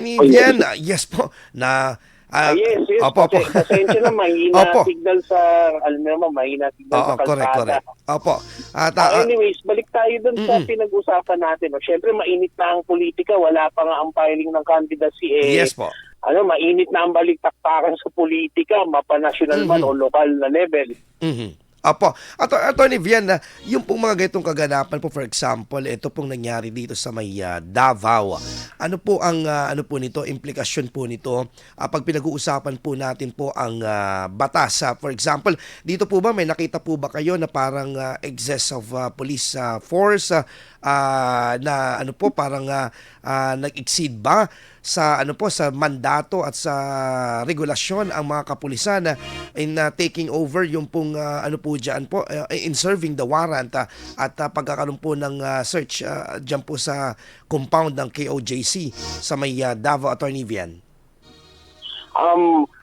Ni O yes. Vian, yes po, na Yes, yes. opo, opo. Pasensya na, mahina Opo. signal sa, alam mo naman, mahina signal Oo, sa correct, kalsada. correct. Opo. At Anyways, balik tayo dun sa mm, pinag-usapan natin. No? Siyempre, mainit na ang politika. Wala pa nga ang filing ng candidacy. yes po. Mainit na ang balik-taktakan sa politika, mapa-national man o Mhm. lokal na level. Mhm. Opo. Attorney Vian, yung pong mga ganitong kaganapan po, for example, ito pong nangyari dito sa may Davao. Ano po ang ano po nito, implikasyon po nito pag pinag-uusapan po natin po ang batas. For example, dito po ba may nakita po ba kayo na parang excess of police force na ano po parang nag-exceed ba sa ano po sa mandato at sa regulasyon ang mga kapulisan in taking over yung pong ano po diyan po in serving the warrant at pagkakaroon po ng search diyan po sa compound ng KOJC sa may Davao. Attorney Vian.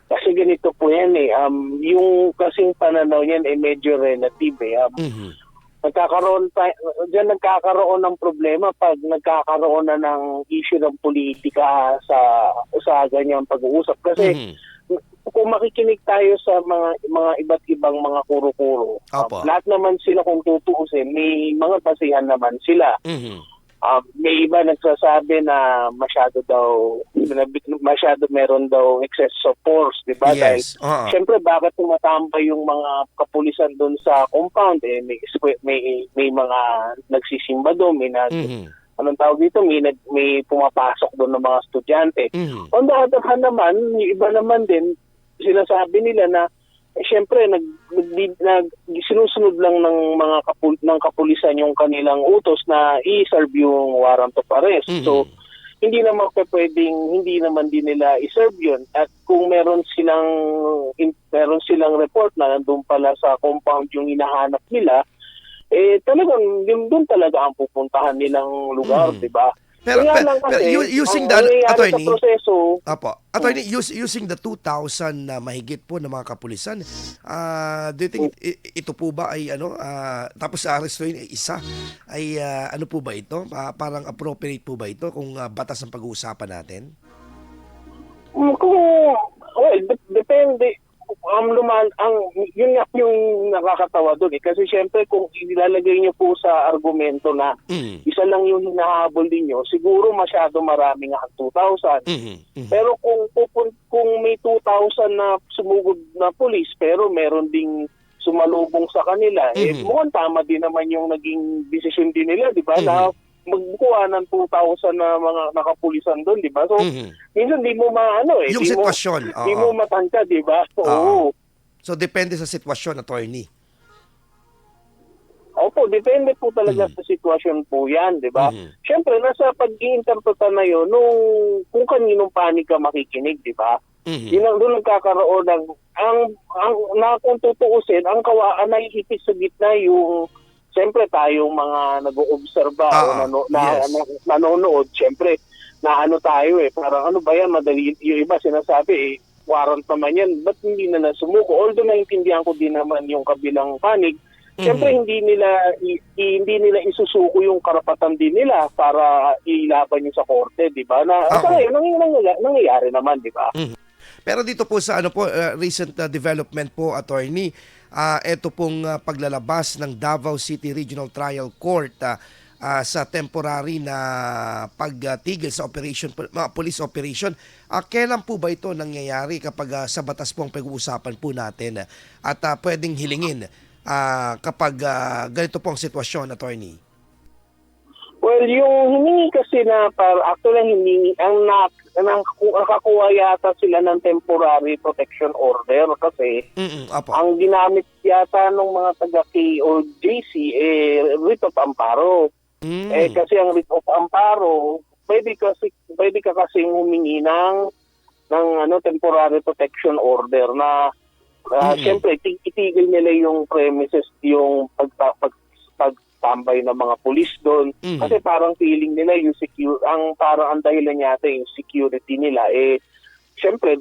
Kasi ganito po yan yung kasing pananaw niyan ay medyo relative Mhm. nagkakaroon ng problema pag nagkakaroon na ng issue ng politika sa ganyang pag-uusap kasi Mhm. kung makikinig tayo sa mga iba't ibang mga kuro-kuro, Opo. lahat naman sila kung tutuusin, may mga basihan naman sila. Mhm. May iba nagsasabi na masyado meron daw excess of force, di ba? Dahil Yes. Oo. syempre bakit tumatambay yung mga kapulisan doon sa compound may mga nagsisimba doon, Mhm. anong tawag dito, may pumapasok doon ng mga estudyante. Mhm. On the other hand naman, yung iba naman din sinasabi nila na syempre sinusunod lang ng ng kapulisan yung kanilang utos na i-serve yung warrant of arrest. Mhm. So hindi naman hindi naman din nila i-serve yun. At kung meron silang report na nandun pala sa compound yung hinahanap nila, talagang yun doon talaga ang pupuntahan nilang lugar, Mhm. di ba? Pero, Kaya pero, lang pero kasi, using ang the nangyayari sa attorney, proseso, Apo. Attorney, using the 2,000 na mahigit po ng mga kapulisan, do you think ito po ba ay ano, tapos arestuhin ay isa, ay ano po ba ito? Parang appropriate po ba ito kung batas ang pag-uusapan natin? Depende. Yun nga yung nakakatawa doon kasi syempre kung ilalagay niyo po sa argumento na Mm. isa lang yung hinahabol ninyo, siguro masyado marami nga ang 2,000. Mhm. Mhm. Pero kung may 2,000 na sumugod na pulis pero meron ding sumalubong sa kanila, Mhm. mukhang tama din naman yung naging desisyon din nila, di ba? Na Mhm. magbukuha ng 2,000 na mga nakapulisan doon, di ba? So, Mhm. minsan di mo Yung sitwasyon, di oo. mo matangka, di ba? Oo. Oo. So depende sa sitwasyon, attorney. Opo, depende po talaga Mhm. sa sitwasyon po yan, di ba? Mhm. Siyempre, nasa pag-iinterpreta na yun kung kaninong panig ka makikinig, di ba? Mhm. Doon nagkakaroon ng, kung tutuusin, ang kawaan na iipis sa gitna yung, siyempre tayong mga nag-oobserba o Oo. Yes. nanonood, siyempre, na ano tayo parang ano ba yan, madali, yung iba sinasabi warrant naman yan, ba't hindi na nasumuko? Although naintindihan ko din naman yung kabilang panig, siyempre Mhm. hindi nila isusuko yung karapatan din nila para ilaban yung sa korte, di ba? Sa Oo. ngayon, nangyayari naman, di ba? Pero dito po sa ano po recent development po, attorney, ito pong paglalabas ng Davao City Regional Trial Court sa temporary na pagtigil sa operation police operation. Kailan po ba ito nangyayari kapag sa batas po ang pag-uusapan po natin at pwedeng hilingin kapag ganito po ang sitwasyon, attorney? Well, yung hiningi kasi na actually hiningi, nakakuha yata sila ng temporary protection order kasi Apo. ang ginamit yata ng mga taga-KOJC writ of amparo. Mm. Kasi ang writ of amparo, pwede ka kasing humingi ng temporary protection order na siyempre itigil nila yung premises, yung pagtambay ng mga pulis doon. Mhm. Kasi parang feeling nila parang ang dahilan yata yung security nila siyempre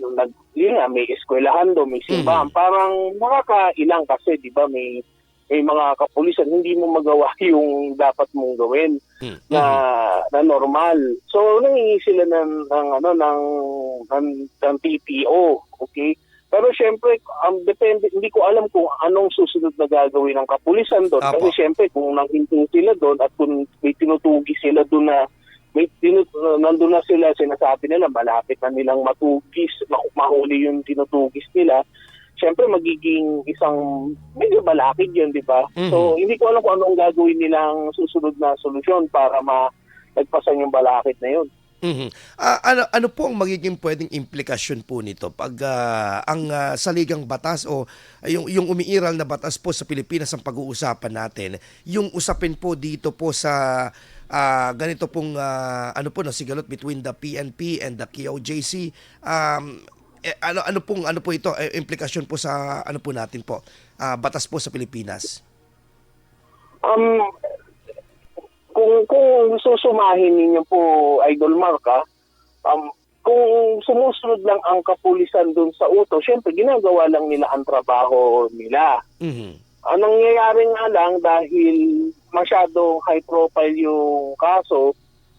yun nga, may eskwelahan doon, may simbahan. Parang nakakailang kasi, di ba, may may mga kapulisan, hindi mo magawa yung dapat mong gawin na normal. So nangingi sila ng TPO, okay? Pero syempre, depende, hindi ko alam kung anong susunod na gagawin ng kapulisan doon. Apo. Kasi syempre, kung nanghinting sila doon at kung may tinutugi sila doon na nandun na sila, sinasabi nila, malapit na nilang matugis, mahuli yung tinutugis nila, syempre magiging isang medyo balakid yun, di ba? So, hindi ko alam kung anong gagawin nilang susunod na solusyon para malagpasan yung balakid na yun. Ano po ang magiging pwedeng implikasyon po nito pag ang saligang batas o yung umiiral na batas po sa Pilipinas ang pag-uusapan natin, yung usapin po dito po sa ganito pong ano po na sigalot between the PNP and the KOJC, ano po ito implikasyon po sa ano po natin po batas po sa Pilipinas? Kung susumahin ninyo po, Idol Marca, kung sumusunod lang ang kapulisan dun sa utos, syempre ginagawa lang nila ang trabaho nila. Ang nangyayari nga lang dahil masyadong high profile yung kaso,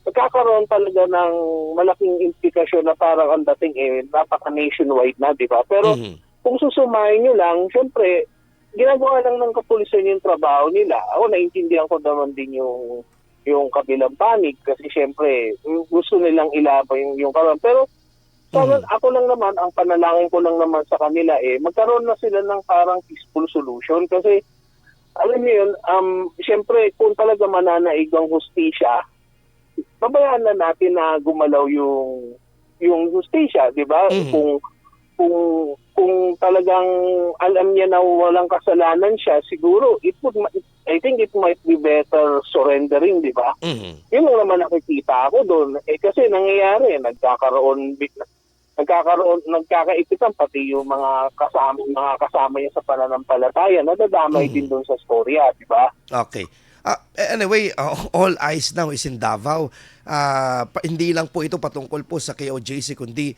nagkakaroon talaga ng malaking implikasyon na parang ang dating napaka-nationwide na, di ba? Pero kung susumahin nyo lang, syempre, ginagawa lang ng kapulisan yung trabaho nila. Ako, naintindihan ko naman din yung kabilang panig kasi syempre, gusto nilang ilaban yung karoon. Pero ako lang naman, ang panalangin ko lang naman sa kanila magkaroon na sila ng parang peaceful solution kasi alam niyo yun, syempre kung talaga mananaig ang hustisya, babayaan na natin na gumalaw yung hustisya, di ba? Kung talagang alam niya na walang kasalanan siya, siguro I think it might be better surrendering, di ba? Yun lang naman nakikita ako doon. Kasi nangyayari, nagkakaipitan pati yung mga kasama niya sa pananampalataya, nadadamay din doon sa storya, di ba? Okay. Anyway, all eyes now is in Davao. Hindi lang po ito patungkol po sa KOJC, kundi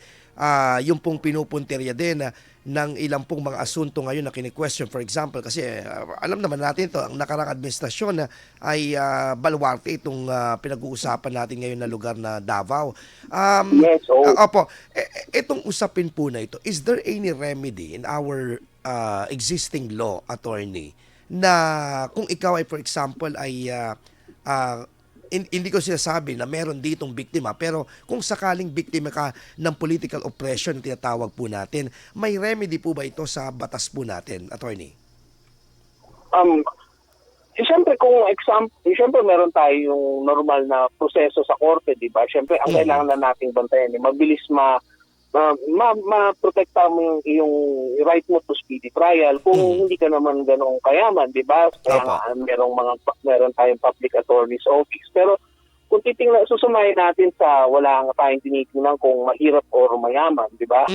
yung pong pinupuntirya din ng ilang pong mga asunto ngayon na kini-question. For example, kasi alam naman natin ito, ang nakarang administrasyon ay baluarte itong pinag-uusapan natin ngayon na lugar na Davao. Yes, Opo, itong usapin po na ito, is there any remedy in our existing law, attorney, na kung ikaw ay for example ay hindi ko sinasabi na meron ditong biktima, pero kung sakaling biktima ka ng political oppression, tinatawag po natin, may remedy po ba ito sa batas po natin, attorney? Siyempre siyempre meron tayong normal na proseso sa korte, di ba? Siyempre ang kailangan na nating bantayan mabilis ma-protekta mo yung right mo to speedy trial kung hindi ka naman ganong kayaman, di ba? Kaya nga, meron tayong public attorney's office. Pero kung susumayin natin sa wala nga tayong tinitingnan kung mahirap or mayaman, di ba?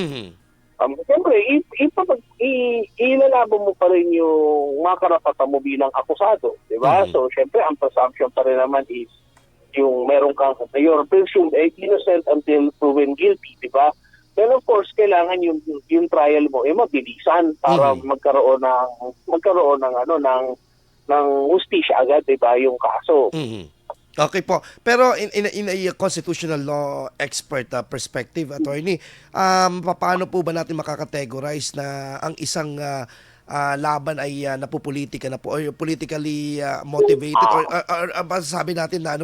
Siyempre, ilalaban mo pa rin yung mga karapatan mo bilang akusado, di ba? So, siyempre, ang presumption pa rin naman is yung meron kang, you're presumed innocent until proven guilty, di ba? Then of course, kailangan yung trial mo mabilisan para magkaroon ng hustisya agad, 'di ba, yung kaso. Okay po. Pero in a constitutional law expert perspective, attorney, paano po ba natin makakategorize na ang isang laban ay napupolitika na po or politically motivated or sabi natin na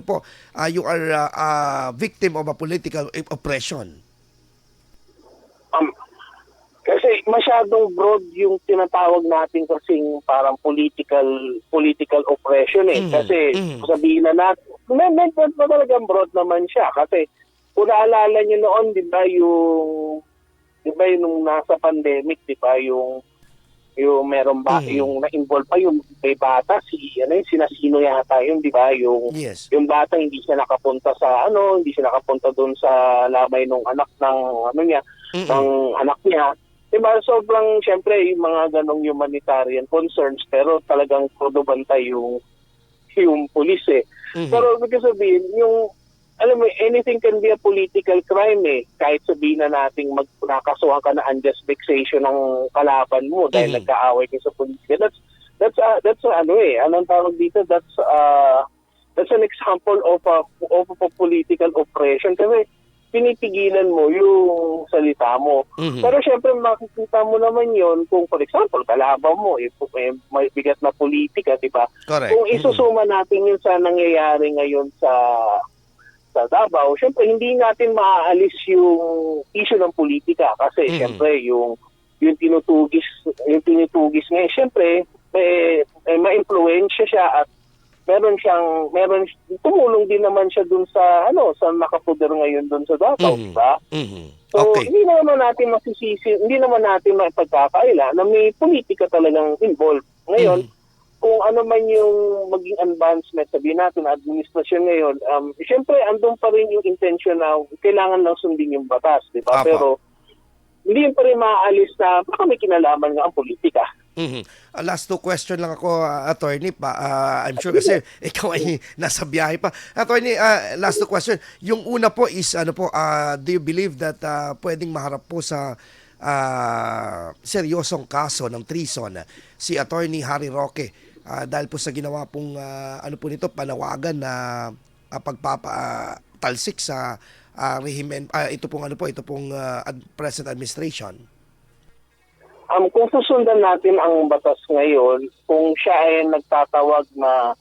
you are a victim of a political oppression? Kasi masyadong broad yung tinatawag natin kasing parang political oppression Kasi sabihin na natin, may talagang broad naman siya. Kasi kung naalala nyo noon, di ba yung nung nasa pandemic, di ba yung meron ba, yung na-involve pa yung may bata, sinasino yata yun, di ba? Yung bata hindi siya nakapunta doon sa lamay nung anak ng ng anak niya. Diba, sobrang, syempre, yung mga ganong humanitarian concerns, pero talagang todo bantay yung pulis Pero ibig sabihin, alam mo, anything can be a political crime Kahit sabihin na nating nakasuhan ka na unjust vexation ng kalaban mo dahil nagkaaway kayo sa politika. anong tawag dito? That's an example of a political oppression kasi pinipigilan mo yung salita mo. Mhm. Pero syempre makikita mo naman yon kung for example kalaban mo may bigat na politika, di ba? Correct. Kung isusuma natin yun sa nangyayari ngayon sa Davao, syempre hindi natin maaalis yung issue ng politika kasi syempre yung tinutugis ngayon, syempre ma-impluwensya siya at tumulong din naman siya dun sa nakapoder ngayon dun sa Davao, Mhm. diba? Mhm. So Okay. hindi naman natin maipagkakaila na may politika talagang involved. Ngayon, kung ano man yung maging advancement, sabihin natin, administrasyon ngayon, syempre andun pa rin yung intention na kailangan lang sundin yung batas, di ba? Apa. Pero hindi yun pa rin maaalis na baka may kinalaman nga ang politika. Mhm. Last two question lang ako, attorney pa. I'm sure kasi ikaw ay nasa biyahe pa. Attorney, last two question. Yung una po is do you believe that pwedeng maharap po sa seryosong kaso ng treason si Attorney Harry Roque dahil po sa ginawa pong panawagan na pagpapatalsik sa rehimen ito pong present administration? Kung susundan natin ang batas ngayon, kung siya ay nagtatawag na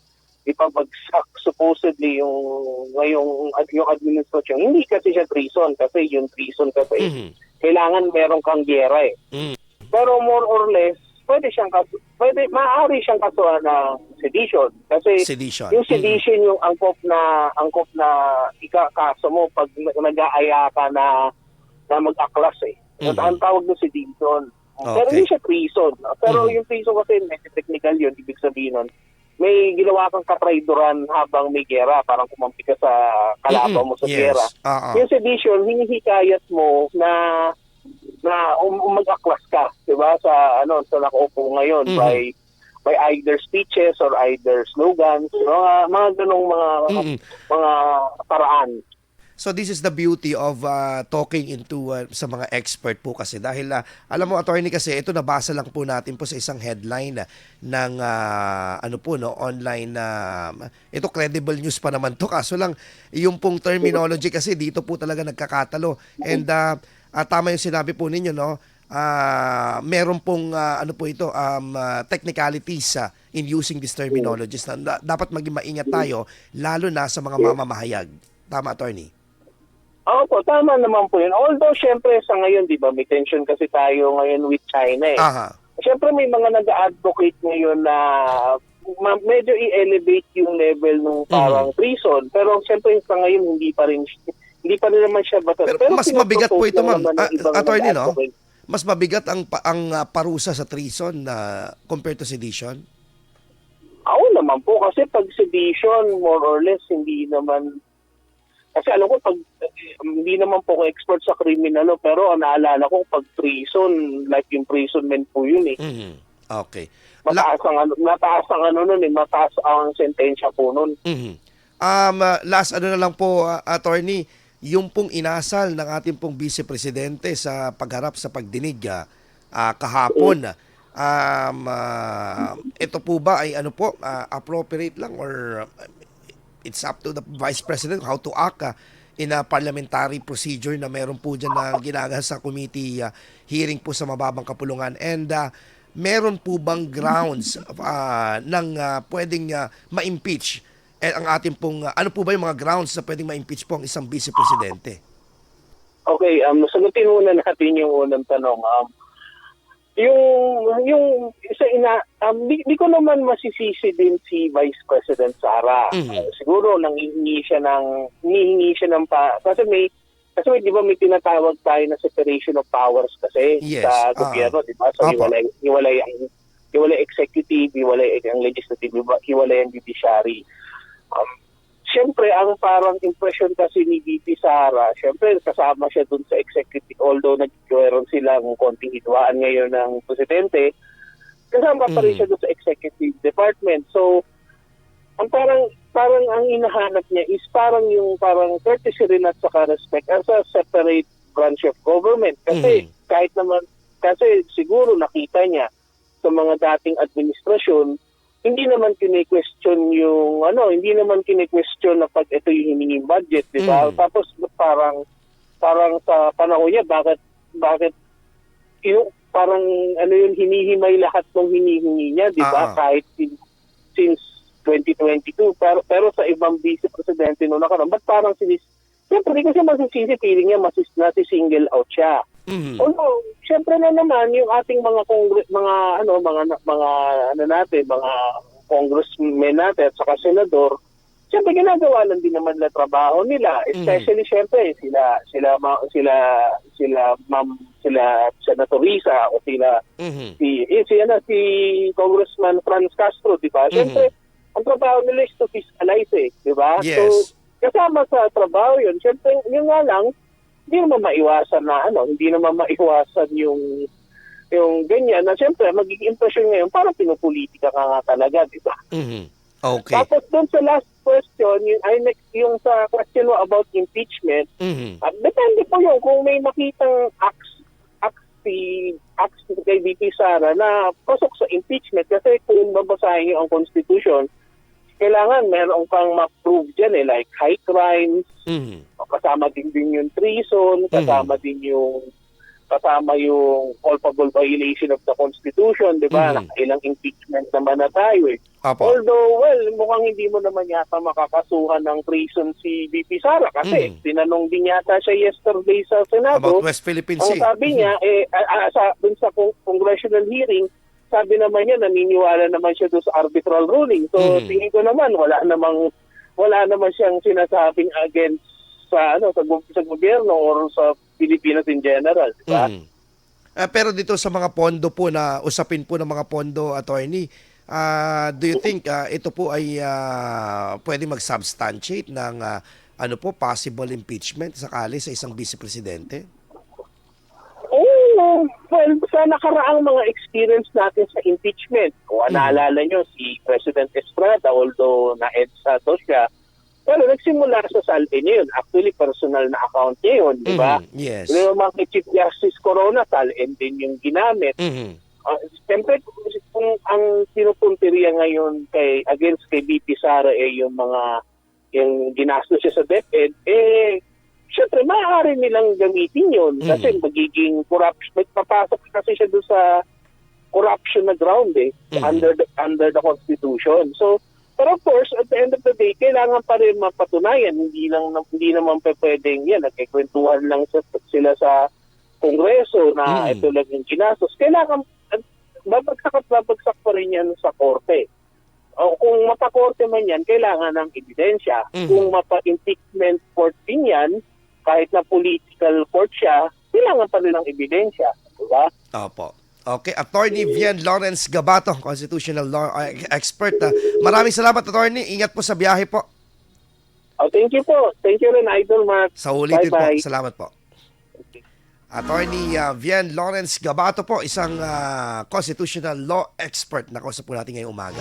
ipabagsak supposedly yung administrasyon, hindi kasi siya treason kasi yung treason kasi kailangan meron kang giyera eh. Pero more or less, maaari siyang kasuhan ng sedition kasi Sedition. yung sedition yung angkop na ikakaso mo pag nag-aaya ka na mag-aklas eh. Ang tawag ng sedition. Pero Okay. hindi siya treason. Pero yung treason kasi medyo technical yun, ibig sabihin nun, may ginawa kang katraidoran habang may gera, parang kumampi ka sa kalaban mo sa Yes. gera. Yung sedition, hinihikayat mo na mag-aklas ka, 'di ba? Sa nakaupo ngayon by either speeches or either slogans, mga ganong mga paraan. So this is the beauty of talking into sa mga expert po kasi dahil alam mo attorney kasi ito nabasa lang po natin po sa isang headline ng online ito credible news pa naman to kaso lang yung pong terminology kasi dito po talaga nagkakatalo and tama yung sinabi po ninyo meron pong technicalities in using these terminologies na dapat maging maingat tayo lalo na sa mga mamamahayag. Tama attorney? Opo, tama naman po yun. Although, syempre, sa ngayon, di ba, may tension kasi tayo ngayon with China eh. Aha. Syempre, may mga nag-advocate ngayon na medyo i-elevate yung level ng parang treason. Pero, syempre, sa ngayon, hindi pa rin naman siya batas. Pero mas mabigat po ito, ma'am. Attorney, no? nag-advocate. Mas mabigat ang parusa sa treason na compared to sedition? Oo naman po, kasi pag sedition, more or less, hindi naman. Kasi alam ko, hindi naman po ako expert sa criminal, pero naalala ko, pag treason, like imprisonment po yun eh. Mhm. Okay. Mataas ang sentensya po nun. Mhm. Last na lang po, attorney, yung pong inasal ng ating pong Vice Presidente sa pagharap sa pagdinig kahapon, ito po ba ay appropriate lang or it's up to the Vice President how to act in a parliamentary procedure na meron po dyan na ginagawa sa committee hearing po sa mababang kapulungan and meron po bang grounds ng pwedeng ma-impeach ang ating pong ano po ba yung mga grounds na pwedeng ma-impeach po ang isang Vice Presidente? Okay, sagutin muna natin yung unang tanong. Yung di ko naman masisisi din si Vice President Sara. Siguro nanghihingi siya ng kasi may di ba may tinatawag tayo na separation of powers kasi sa gobyerno, di ba? So hiwalay executive, hiwalay ang legislative, hiwalay ang judiciary. Siyempre, ang parang impression kasi ni VP Sara, siyempre kasama siya dun sa executive, although nagkaroon silang konting hidwaan ngayon ng presidente, kasama pa rin siya dun sa executive department. So, ang parang ang hinahanap niya is parang courtesy rin at saka respect as a separate branch of government. Kasi kahit naman, kasi siguro nakita niya sa mga dating administrasyon, hindi naman kine-question yung hindi naman kine-question na pag ito yung hiningin budget, di ba? Tapos parang sa panahon niya bakit yung parang yun hinihimay lahat ng hinihingi niya, di ba? Kahit since 2022 pero sa ibang vice presidente noon nakaraan, ba't parang siyempre di ko siya masisisi, feeling niya nasi-single out siya. Although, siyempre na naman yung ating mga congressmen natin at saka senador, siyempre ginagawa lang din naman na trabaho nila. Especially siyempre sila Senator Risa o si Congressman Franz Castro, di ba? Siyempre, ang trabaho nila is to fiscalize, di ba? Yes. So, kasama sa trabaho yun, siyempre, yun nga lang, hindi naman maiwasan yung ganyan na siyempre magiging impression ngayon parang pinupolitika ka nga talaga, di ba? Okay. Tapos doon sa last question, yung sa question mo about impeachment, depende po yun kung may makitang acts kay VP Sara na pasok sa impeachment kasi kung babasahin yung ang Constitution, kailangan meron kang ma-prove dyan like high crimes, kasama din yung treason, kasama yung culpable violation of the Constitution, di ba? Ilang impeachment naman na tayo eh. Apo. Although, mukhang hindi mo naman yata makakasuhan ng treason si VP Sara kasi tinanong din yata siya yesterday sa Senado. About West Philippine Ang Sea. sabi niya, dun sa congressional hearing, sabi naman niya, naniniwala naman siya doon sa arbitral ruling. So, tingin ko naman, wala naman siyang sinasabing against sa gobyerno or sa Pilipinas in general, di ba? Pero dito sa mga pondo po na usapin po ng mga pondo, attorney, do you think ito po ay pwede mag-substantiate ng possible impeachment sakali sa isang vice presidente? Well, sa nakaraang mga experience natin sa impeachment, kung naalala nyo, si President Estrada, although na-EDSA to siya, pero nagsimula sa salve niya yun. Actually, personal na account niya yun, di ba? Yes. Yung mga Chief Justice Corona, salve din yung ginamit. Siyempre, kung ang sinupunteriya ngayon against kay VP Sara yung ginastos siya sa DepEd, siyempre, maaari nilang gamitin yun kasi magiging corruption. Papasok kasi siya doon sa corruption na ground under the Constitution. So, pero of course, at the end of the day, kailangan pa rin mapatunayan. Hindi naman pwedeng nagkikwentuhan lang sila sa Kongreso na ito lang yung ginastos. Kailangan, babagsak pa rin yan sa korte. O kung mapakorte man yan, kailangan ng ebidensya. Kung mapa-impeachment court din yan, kahit na political court siya, kailangan pa rin ng ebidensya. Diba? Opo. Okay, Attorney Vian Lawrence Gabato, constitutional law expert. Maraming salamat, Attorney. Ingat po sa biyahe po. Thank you po. Thank you rin, Idol Mark. Sa ulitin po. Bye-bye. Salamat po. Attorney Vian Lawrence Gabato po, isang constitutional law expert na kausap po natin ngayong umaga.